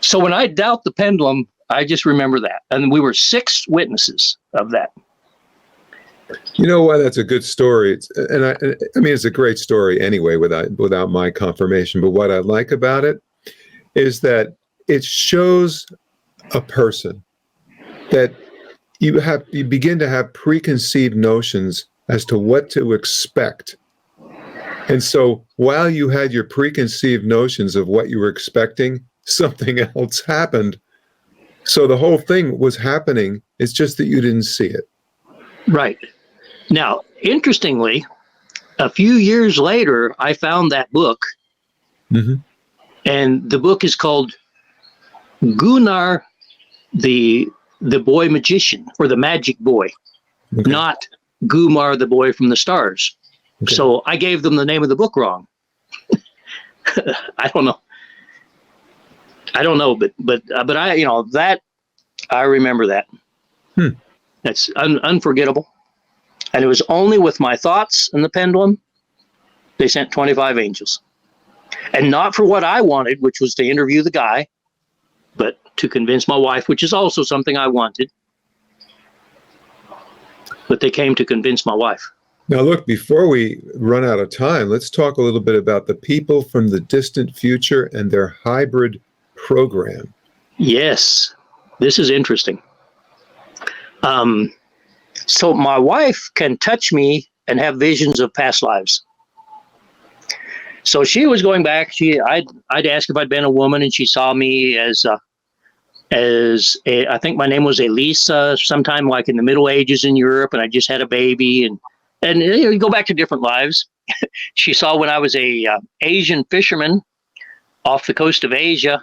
So when I doubt the pendulum, I just remember that. And we were 6 witnesses of that. You know why that's a good story? It's a great story anyway, without my confirmation. But what I like about it is that it shows a person that you begin to have preconceived notions as to what to expect. And so while you had your preconceived notions of what you were expecting, something else happened. So the whole thing was happening. It's just that you didn't see it. Right. Now, interestingly, a few years later, I found that book. Mm-hmm. And the book is called Gunnar, the Boy Magician, or the Magic Boy, okay. Not Gumar, the Boy from the Stars. Okay. So I gave them the name of the book wrong. I don't know, but that I remember that. That's unforgettable. And it was only with my thoughts and the pendulum, they sent 25 angels. And not for what I wanted, which was to interview the guy, but to convince my wife, which is also something I wanted. But they came to convince my wife. Now, look, before we run out of time, let's talk a little bit about the people from the distant future and their hybrid program. Yes, this is interesting. So my wife can touch me and have visions of past lives. So she was going back. I'd ask if I'd been a woman, and she saw me as I think my name was Elisa, sometime like in the Middle Ages in Europe, and I just had a baby, and you go back to different lives. She saw when I was a Asian fisherman off the coast of Asia,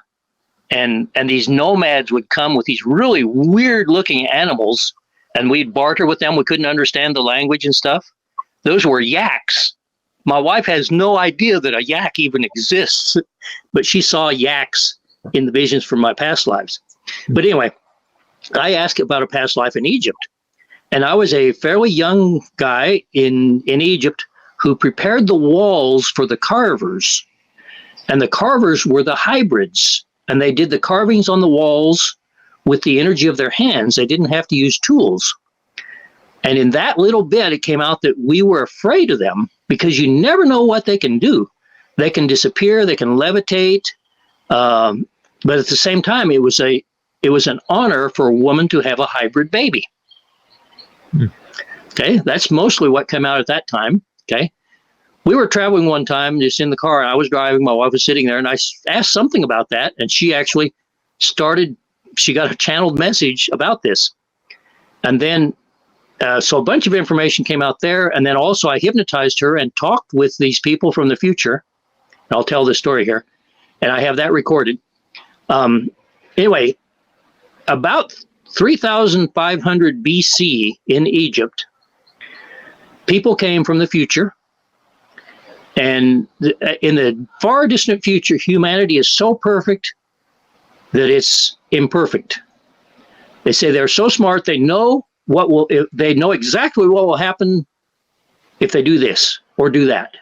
and these nomads would come with these really weird looking animals, and we'd barter with them. We couldn't understand the language and stuff. Those were yaks. My wife has no idea that a yak even exists, but she saw yaks in the visions from my past lives. But anyway, I asked about a past life in Egypt. And I was a fairly young guy in Egypt who prepared the walls for the carvers. And the carvers were the hybrids. And they did the carvings on the walls with the energy of their hands. They didn't have to use tools. And in that little bit, it came out that we were afraid of them because you never know what they can do. They can disappear, they can levitate, but at the same time, it was an honor for a woman to have a hybrid baby. Okay, that's mostly what came out at that time. Okay, we were traveling one time just in the car, and I was driving, my wife was sitting there, and I asked something about that, and she actually she got a channeled message about this. And then, so a bunch of information came out there, and then also I hypnotized her and talked with these people from the future. I'll tell this story here, and I have that recorded. Anyway, about 3,500 BC in Egypt, people came from the future, and in the far distant future, humanity is so perfect that it's imperfect. They say they're so smart, they know they know exactly what will happen if they do this or do that.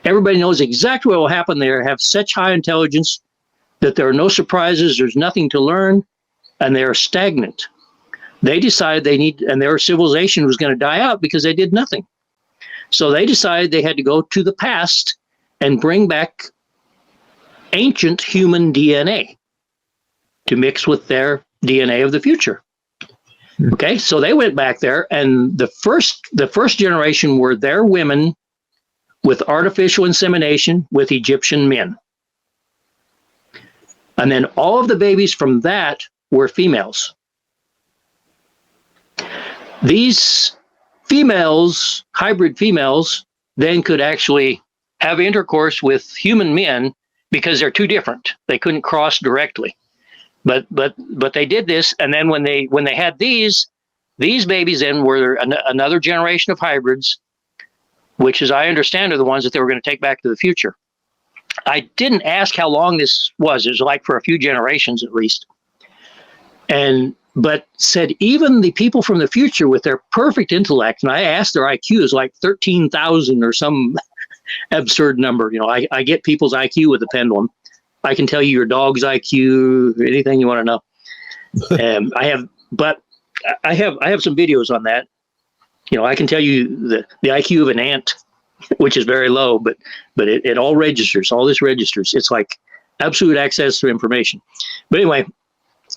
Everybody knows exactly what will happen. They have such high intelligence that there are no surprises, there's nothing to learn, and they are stagnant. They decided and their civilization was going to die out because they did nothing. So they decided they had to go to the past and bring back ancient human DNA to mix with their DNA of the future. Okay, so they went back there, and the first generation were their women with artificial insemination with Egyptian men. And then all of the babies from that were females. These females, hybrid females, then could actually have intercourse with human men because they're too different. They couldn't cross directly. But they did this, and then when they had these babies then were another generation of hybrids, which, as I understand, are the ones that they were going to take back to the future. I didn't ask how long this was. It was like for a few generations at least. But said even the people from the future with their perfect intellect, and I asked their IQ is like 13,000 or some absurd number. You know, I get people's IQ with the pendulum. I can tell you your dog's IQ, anything you want to know. I have some videos on that. You know, I can tell you the IQ of an ant, which is very low, but it all registers. All this registers. It's like absolute access to information. But anyway,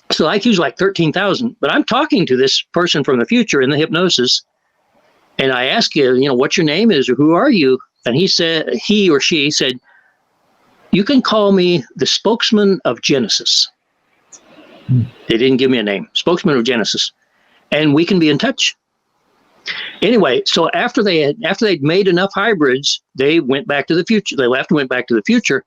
so IQ is like 13,000. But I'm talking to this person from the future in the hypnosis, and I ask you, what your name is or who are you? And he or she said, you can call me the spokesman of Genesis. They didn't give me a name. Spokesman of Genesis. And we can be in touch. Anyway, so after they'd made enough hybrids, they went back to the future. They left and went back to the future.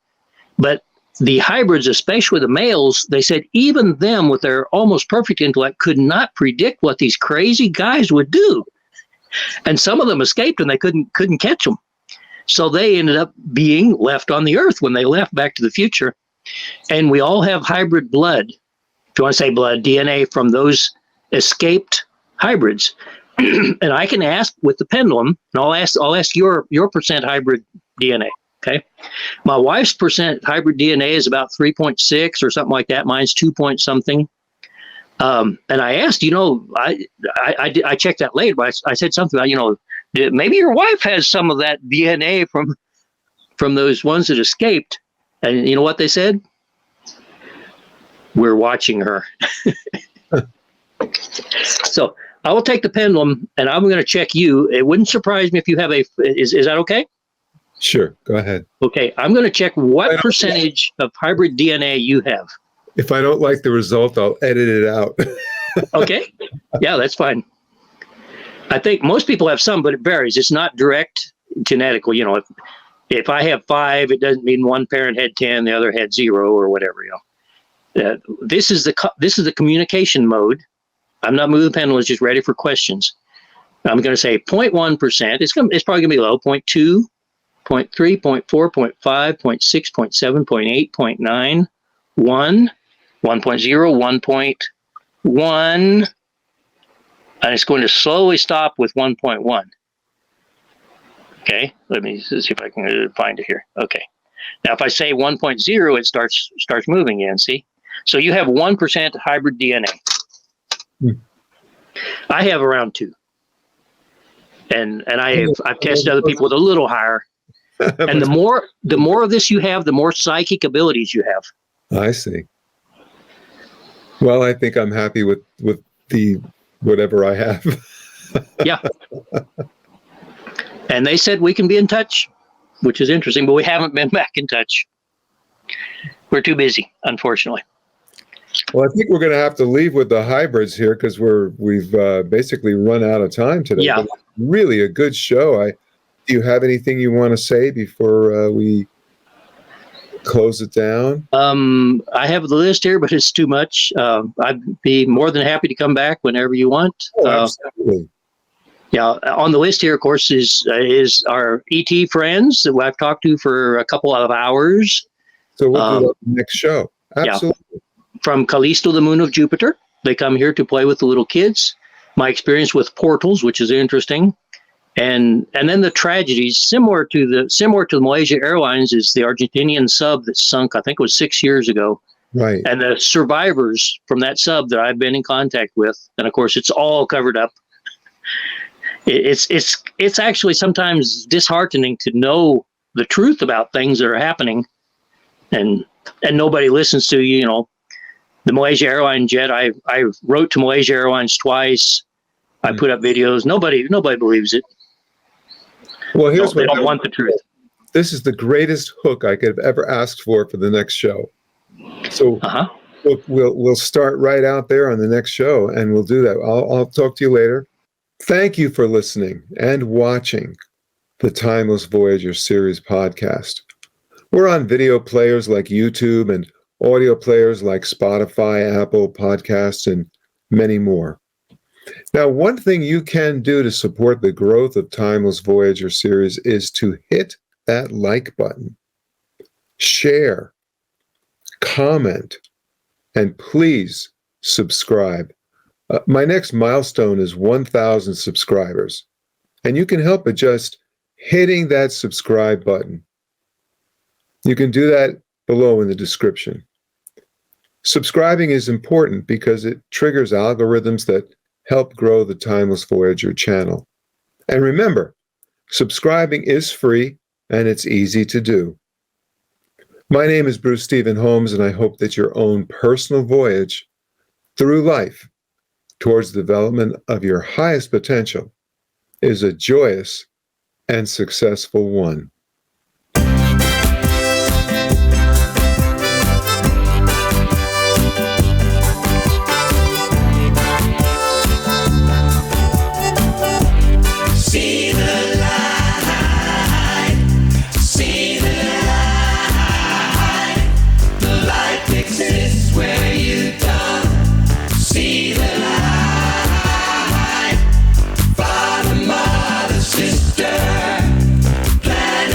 But the hybrids, especially the males, they said even them with their almost perfect intellect could not predict what these crazy guys would do. And some of them escaped and they couldn't catch them. So they ended up being left on the earth when they left back to the future. And we all have hybrid blood, if you want to say blood, DNA from those escaped hybrids. And I can ask with the pendulum, and I'll ask your percent hybrid DNA. Okay. My wife's percent hybrid DNA is about 3.6 or something like that. Mine's 2 point something. And I asked, I checked that later, but I said something about, maybe your wife has some of that DNA from those ones that escaped. And you know what they said? We're watching her. So I will take the pendulum and I'm going to check you. It wouldn't surprise me if you have is that okay? Sure. Go ahead. Okay. I'm going to check what percentage of hybrid DNA you have. If I don't like the result, I'll edit it out. Okay. Yeah, that's fine. I think most people have some, but it varies. It's not direct genetical. If I have 5, it doesn't mean one parent had 10, the other had 0 or whatever. This is the communication mode. I'm not moving the pendulum. It's just ready for questions. I'm going to say 0.1%. It's probably going to be low. 0.2, 0.3, 0.4, 0.5, 0.6, 0.7, 0.8, 0.9, 1, 1.0, 1.1. And it's going to slowly stop with 1.1. Okay, let me see if I can find it here. Okay, now if I say 1.0, it starts moving again. See, so you have 1% hybrid DNA. I have around 2. And I've tested other people with a little higher. And the more of this you have, the more psychic abilities you have. I see. Well, I think I'm happy with the whatever I have. Yeah. And they said we can be in touch, which is interesting, but we haven't been back in touch. We're too busy, unfortunately. Well, I think we're going to have to leave with the hybrids here because we've basically run out of time today. Yeah. But really a good show. Do you have anything you want to say before we close it down? I have the list here, but it's too much. I'd be more than happy to come back whenever you want. Oh, absolutely. Yeah, on the list here, of course, is our ET friends that I've talked to for a couple of hours. So we'll do the next show. Absolutely. Yeah. From Callisto, the moon of Jupiter. They come here to play with the little kids. My experience with portals, which is interesting. And then the tragedies, similar to the Malaysia Airlines, is the Argentinian sub that sunk, I think it was 6 years ago. Right. And the survivors from that sub that I've been in contact with. And of course, it's all covered up. It's actually sometimes disheartening to know the truth about things that are happening, and nobody listens to you. You know, the Malaysia Airlines jet. I wrote to Malaysia Airlines twice. I put up videos. Nobody believes it. Well, here's they don't want the truth. This is the greatest hook I could have ever asked for the next show. So we'll start right out there on the next show, and we'll do that. I'll talk to you later. Thank you for listening and watching the Timeless Voyager Series podcast. We're on video players like YouTube and audio players like Spotify, Apple Podcasts, and many more. Now, one thing you can do to support the growth of Timeless Voyager Series is to hit that like button, share, comment, and please subscribe. My next milestone is 1,000 subscribers, and you can help by just hitting that subscribe button. You can do that below in the description. Subscribing is important because it triggers algorithms that help grow the Timeless Voyager channel. And remember, subscribing is free and it's easy to do. My name is Bruce Stephen Holms, and I hope that your own personal voyage through life towards the development of your highest potential is a joyous and successful one. See the light. See the light. The light exists where you don't see the light. Father, mother, sister, planet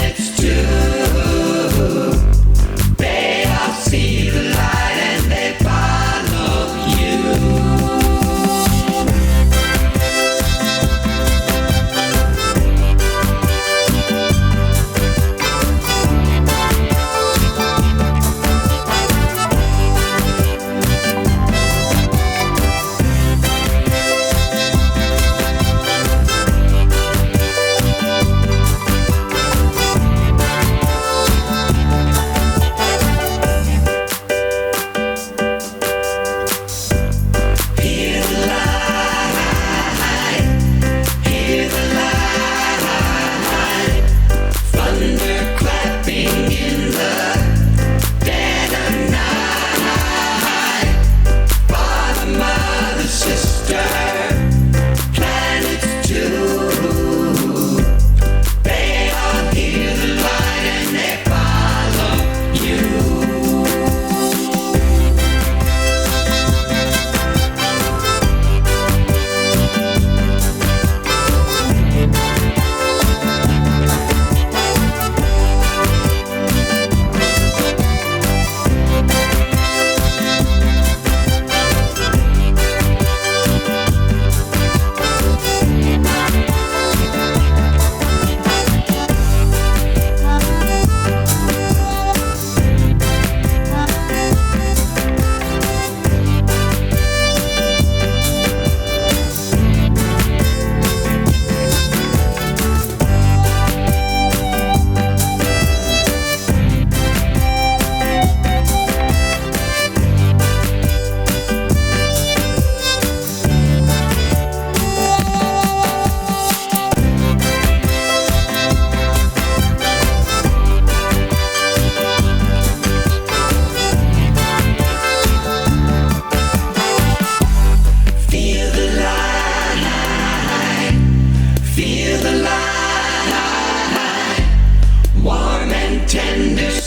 light, warm and tender